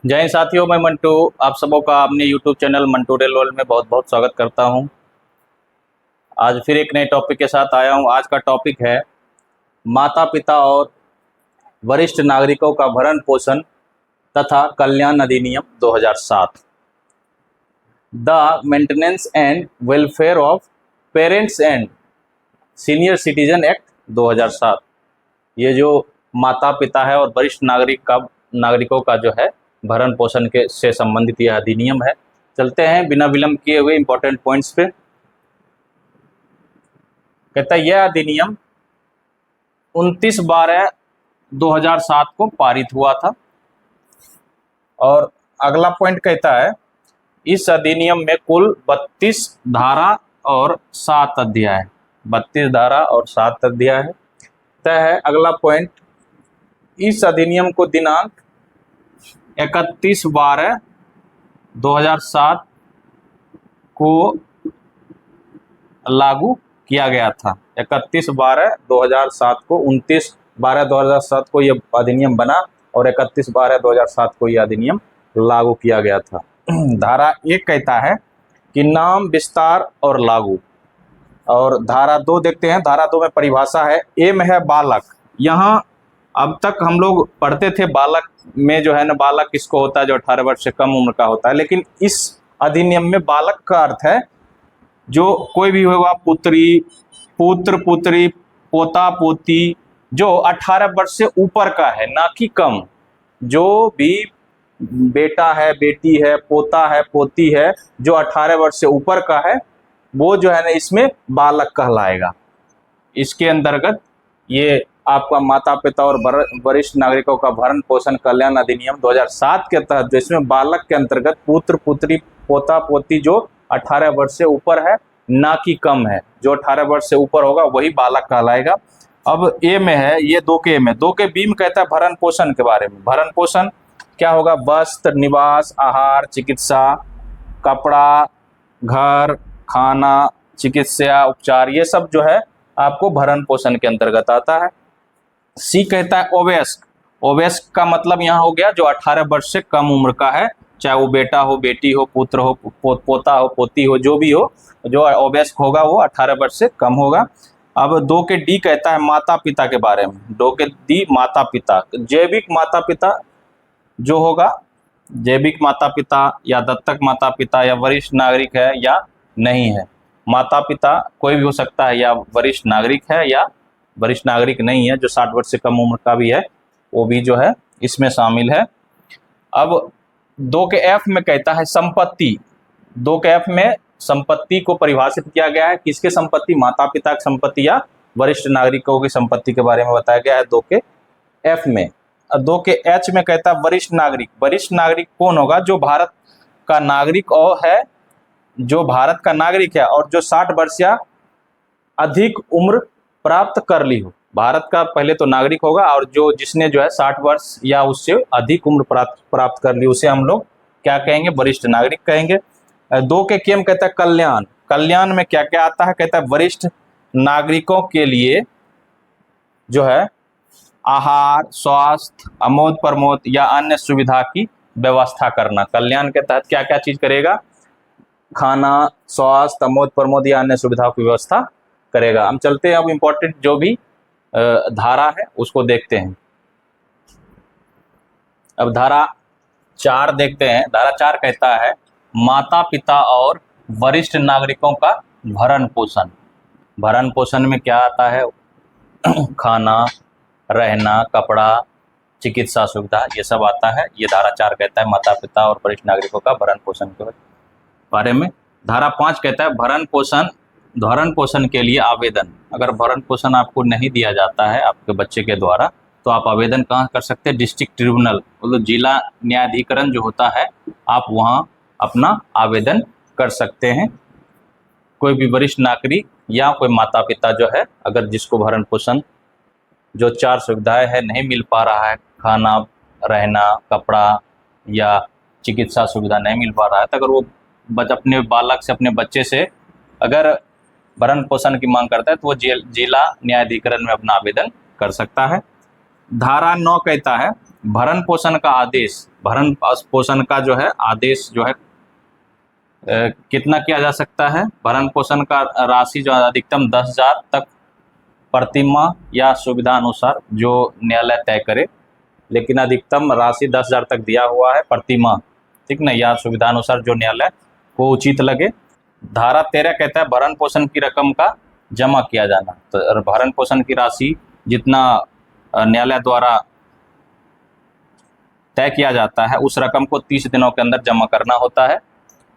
जय हिंद साथियों, मैं मंटू आप सबों का अपने YouTube channel Mantu rail world में बहुत बहुत स्वागत करता हूं। आज फिर एक नए टॉपिक के साथ आया हूं। आज का टॉपिक है माता पिता और वरिष्ठ नागरिकों का भरण पोषण तथा कल्याण अधिनियम 2007, the maintenance and welfare of parents and senior citizen act 2007। ये जो माता पिता है और वरिष्ठ नागरिकों का जो है भरण पोषण के से संबंधित यह अधिनियम है। चलते हैं बिना विलंब किए हुए इंपॉर्टेंट पॉइंट्स पे। कहता है यह अधिनियम 29/12/2007 को पारित हुआ था। और अगला पॉइंट कहता है इस अधिनियम में कुल 32 धारा और 7 अध्याय, 32 धारा और 7 अध्याय है। तय है अगला पॉइंट, इस अधिनियम को दिनांक 31/12/2007 को लागू किया गया था। 31/12/2007 को 29/12/2007 को यह अधिनियम बना और 31/12/2007 को यह अधिनियम लागू किया गया था। धारा 1 कहता है कि नाम, विस्तार और लागू। और धारा 2 देखते हैं। धारा 2 में परिभाषा है, एम है बालक। यहाँ अब तक हम लोग पढ़ते थे बालक में जो है ना, बालक किसको होता है जो 18 वर्ष से कम उम्र का होता है। लेकिन इस अधिनियम में बालक का अर्थ है जो कोई भी होगा, पुत्री, पुत्र, पुत्री, पोता, पोती, जो 18 वर्ष से ऊपर का है, ना कि कम। जो भी बेटा है, बेटी है, पोता है, पोती है, जो 18 वर्ष से ऊपर का है, वो जो है ना इसमें बालक कहलाएगा। इसके अंतर्गत ये आपका माता पिता और वरिष्ठ नागरिकों का भरण पोषण कल्याण अधिनियम 2007 के तहत जो इसमें बालक के अंतर्गत पुत्र, पुत्री, पोता, पोती जो 18 वर्ष से ऊपर है, ना कि कम है। जो 18 वर्ष से ऊपर होगा वही बालक कहलाएगा। अब ए में है, ये 2 के ए में, 2 के बी में कहता है भरण पोषण के बारे में। भरण पोषण क्या होगा? वस्त्र, निवास, आहार, चिकित्सा, कपड़ा, घर, खाना, चिकित्सा, उपचार, ये सब जो है आपको भरण पोषण के अंतर्गत आता है। सी कहता है ओवयस्क। ओवयस्क का मतलब यहाँ हो गया जो 18 वर्ष से कम उम्र का है, चाहे वो बेटा हो, बेटी हो, पुत्र हो, पोता हो, पोती हो, जो भी हो, जो ओवयस्क होगा वो 18 वर्ष से कम होगा। अब 2 के डी कहता है माता पिता के बारे में। 2 के डी माता पिता, जैविक माता पिता जो होगा, जैविक माता पिता या दत्तक माता पिता या वरिष्ठ नागरिक है या नहीं है। माता पिता कोई भी हो सकता है, या वरिष्ठ नागरिक है या वरिष्ठ नागरिक नहीं है, जो 60 वर्ष से कम उम्र का भी है, वो भी जो है इसमें शामिल है। अब 2 के एफ में कहता है संपत्ति। 2 के एफ में संपत्ति को परिभाषित किया गया है। किसके संपत्ति? माता पिता की संपत्ति या वरिष्ठ नागरिकों की संपत्ति के बारे में बताया गया है 2 के एफ में। 2 के एच में कहता है वरिष्ठ नागरिक। वरिष्ठ नागरिक कौन होगा? जो भारत का नागरिक और है, जो भारत का नागरिक है और जो 60 वर्ष या अधिक उम्र प्राप्त कर ली हो। भारत का पहले तो नागरिक होगा, और जो जिसने जो है 60 वर्ष या उससे अधिक उम्र प्राप्त कर ली, उसे हम लोग क्या कहेंगे? वरिष्ठ नागरिक कहेंगे। 2 के केम कहता है कल्याण। कल्याण में क्या क्या आता है? कहता है वरिष्ठ नागरिकों के लिए जो है आहार, स्वास्थ्य, आमोद प्रमोद या अन्य सुविधा की व्यवस्था करना। कल्याण के तहत क्या क्या चीज करेगा? खाना, स्वास्थ्य, आमोद प्रमोद या अन्य सुविधाओं की व्यवस्था करेगा। हम चलते हैं अब इम्पोर्टेंट जो भी धारा है उसको देखते हैं। अब धारा 4 देखते हैं। धारा 4 कहता है माता पिता और वरिष्ठ नागरिकों का भरण पोषण। भरण पोषण में क्या आता है? खाना, रहना, कपड़ा, चिकित्सा सुविधा, ये सब आता है। ये धारा 4 कहता है माता पिता और वरिष्ठ नागरिकों का भरण पोषण के बारे में। धारा 5 कहता है भरण पोषण के लिए आवेदन। अगर भरण पोषण आपको नहीं दिया जाता है आपके बच्चे के द्वारा, तो आप आवेदन कहाँ कर सकते हैं? डिस्ट्रिक्ट ट्रिब्यूनल, मतलब जिला न्यायाधिकरण जो होता है, आप वहाँ अपना आवेदन कर सकते हैं। कोई भी वरिष्ठ नागरिक या कोई माता पिता जो है, अगर जिसको भरण पोषण जो 4 सुविधाएं है नहीं मिल पा रहा है, खाना, रहना, कपड़ा या चिकित्सा सुविधा नहीं मिल पा रहा है, तो अगर वो अपने बालक से, अपने बच्चे से अगर भरण पोषण की मांग करता है तो वो जिला न्यायाधिकरण में अपना आवेदन कर सकता है। धारा 9 कहता है भरण पोषण का आदेश, भरण पोषण का जो है आदेश जो है कितना किया जा सकता है? भरण पोषण का राशि जो है अधिकतम 10,000 तक प्रति माह या सुविधा अनुसार जो न्यायालय तय करे, लेकिन अधिकतम राशि 10,000 तक दिया हुआ है प्रति माह, ठीक ना, या सुविधा अनुसार जो न्यायालय को उचित लगे। धारा 13 कहता है भरण पोषण की रकम का जमा किया जाना। तो भरण पोषण की राशि जितना न्यायालय द्वारा तय किया जाता है उस रकम को 30 दिनों के अंदर जमा करना होता है,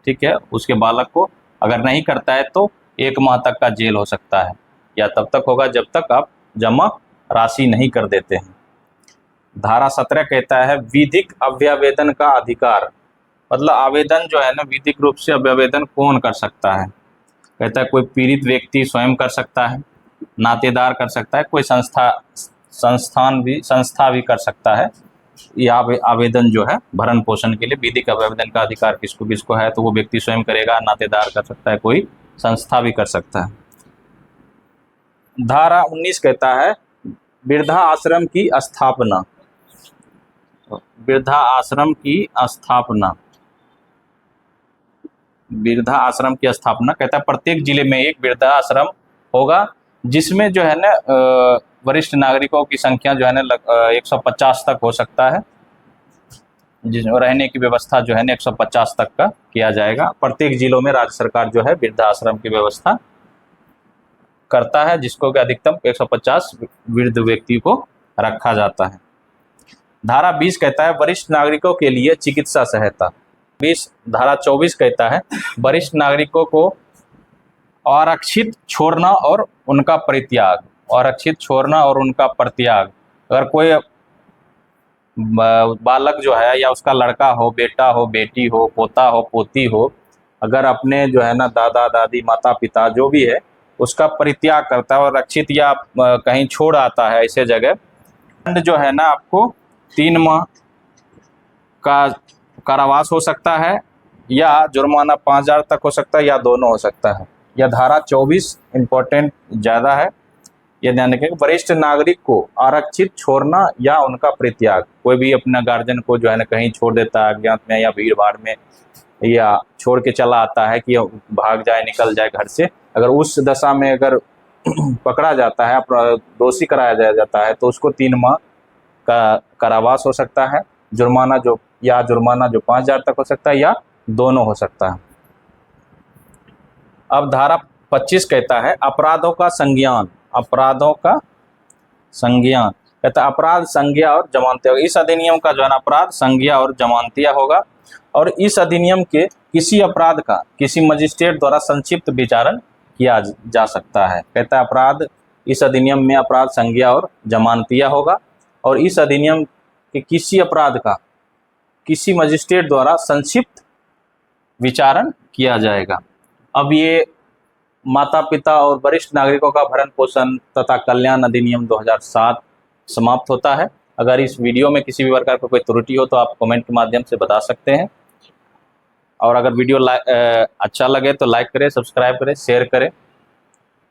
ठीक है। उसके बालक को अगर नहीं करता है तो 1 माह तक का जेल हो सकता है, या तब तक होगा जब तक आप जमा राशि नहीं कर देते हैं। धारा 17 कहता है विधिक अभ्यावेदन का अधिकार, मतलब आवेदन जो है ना विधिक रूप से अभ्यावेदन कौन कर सकता है? कहता है कोई पीड़ित व्यक्ति स्वयं कर सकता है, नातेदार कर सकता है, कोई संस्था भी कर सकता है। यह आवेदन जो है भरण पोषण के लिए विधिक अभ्यावेदन का अधिकार किसको किसको है? तो वो व्यक्ति स्वयं करेगा, नातेदार कर सकता है, कोई संस्था भी कर सकता है। धारा 19 कहता है वृद्धा आश्रम की स्थापना, वृद्धा आश्रम की स्थापना, वृद्धा आश्रम की स्थापना कहता है प्रत्येक जिले में एक वृद्धा आश्रम होगा जिसमें जो है ना वरिष्ठ नागरिकों की संख्या जो है ना 150 तक हो सकता है, जिसमें रहने की व्यवस्था जो है ना 150 तक का किया जाएगा। प्रत्येक जिलों में राज्य सरकार जो है वृद्धा आश्रम की व्यवस्था करता है, जिसको कि अधिकतम 150 वृद्ध व्यक्ति को रखा जाता है। धारा 20 कहता है वरिष्ठ नागरिकों के लिए चिकित्सा सहायता। धारा 24 कहता है वरिष्ठ नागरिकों को आरक्षित छोड़ना और उनका परित्याग, आरक्षित छोड़ना और उनका परित्याग। अगर कोई बालक जो है या उसका लड़का हो, बेटा हो, बेटी हो, पोता हो, पोती हो, अगर अपने जो है ना दादा दादी माता पिता जो भी है उसका परित्याग करता है और रक्षित या कहीं छोड़ आता है ऐसे जगह, दंड जो है ना आपको 3 माह का कारावास हो सकता है या जुर्माना 5,000 तक हो सकता है या दोनों हो सकता है। यह धारा 24 इम्पोर्टेंट ज़्यादा है, यह ध्यान रखें। वरिष्ठ नागरिक को आरक्षित छोड़ना या उनका परित्याग, कोई भी अपना गार्जियन को जो है ना कहीं छोड़ देता है अज्ञात में या भीड़ भाड़ में, या छोड़ के चला आता है कि भाग जाए निकल जाए घर से, अगर उस दशा में अगर पकड़ा जाता है, दोषी कराया जाता है तो उसको 3 माह का कारावास हो सकता है, जुर्माना जो 5,000 तक हो सकता है या दोनों हो सकता है। अब धारा 25 कहता है अपराधों का संज्ञान, अपराधों का संज्ञान कहता है अपराध संज्ञा और जमानतिया। इस अधिनियम का जो है ना अपराध संज्ञा और जमानतिया होगा, और इस अधिनियम के किसी अपराध का किसी मजिस्ट्रेट द्वारा संक्षिप्त विचारण किया जा सकता है। कहता है अपराध, इस अधिनियम में अपराध संज्ञा और जमानतिया होगा, और इस अधिनियम के किसी अपराध का किसी मजिस्ट्रेट द्वारा संक्षिप्त विचारण किया जाएगा। अब ये माता पिता और वरिष्ठ नागरिकों का भरण पोषण तथा कल्याण अधिनियम 2007 समाप्त होता है। अगर इस वीडियो में किसी भी प्रकार का कोई त्रुटि हो तो आप कमेंट के माध्यम से बता सकते हैं, और अगर वीडियो अच्छा लगे तो लाइक करें, सब्सक्राइब करें, शेयर करें,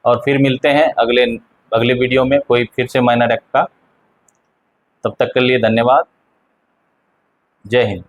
और फिर मिलते हैं अगले वीडियो में कोई फिर से माइनर एक्ट का। तब तक के लिए धन्यवाद। जय हिंद।